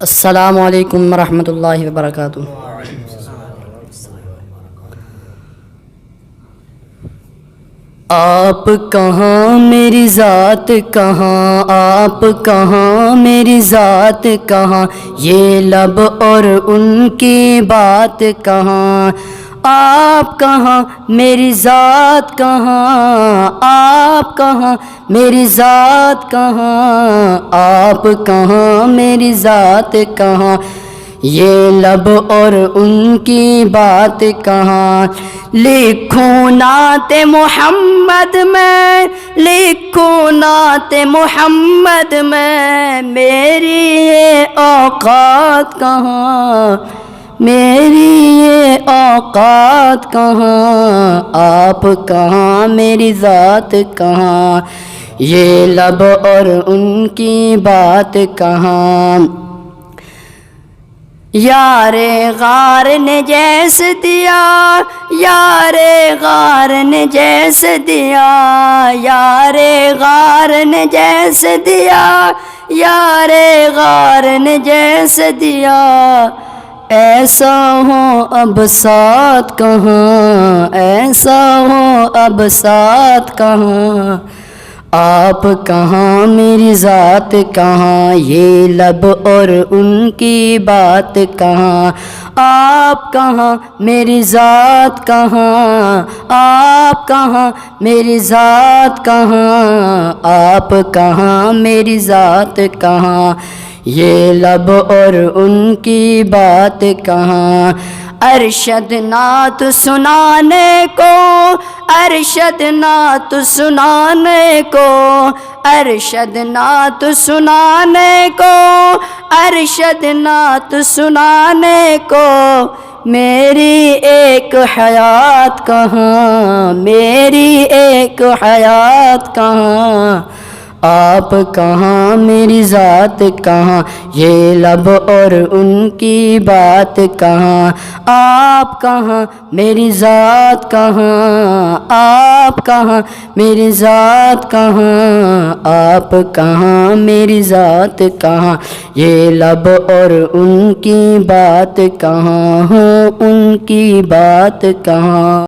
السلام علیکم ورحمۃ اللہ وبرکاتہ۔ آپ کہاں میری ذات کہاں، آپ کہاں میری ذات کہاں، یہ لب اور ان کی بات کہاں۔ آپ کہاں میری ذات کہاں، آپ کہاں میری ذات کہاں، آپ کہاں میری ذات کہاں، یہ لب اور ان کی بات کہاں۔ لکھوں نعت محمد میں، لکھوں نعت محمد میں، میری یہ اوقات کہاں، میری یہ اوقات کہاں، آپ کہاں میری ذات کہاں، یہ لب اور ان کی بات کہاں۔ یار غار نے جیسے دیا، یار غار نے جیسے دیا، یار غار نے جیسے دیا، یار غار نے جیسے دیا، ایسا ہو اب ساتھ کہاں، ایسا ہو اب ساتھ کہاں، آپ کہاں میری ذات کہاں، یہ لب اور ان کی بات کہاں۔ آپ کہاں میری ذات کہاں، آپ کہاں میری ذات کہاں، آپ کہاں میری ذات کہاں، یہ لب اور ان کی بات کہاں۔ ارشد نعت سنانے کو، ارشد نعت سنانے کو، ارشد نعت سنانے کو، ارشد نعت سنانے کو، میری ایک حیات کہاں، میری ایک حیات کہاں، آپ کہاں میری ذات کہاں، یہ لب اور ان کی بات کہاں۔ آپ کہاں میری ذات کہاں، آپ کہاں میری ذات کہاں، آپ کہاں میری ذات کہاں، یہ لب اور ان کی بات کہاں، ہو ان کی بات کہاں۔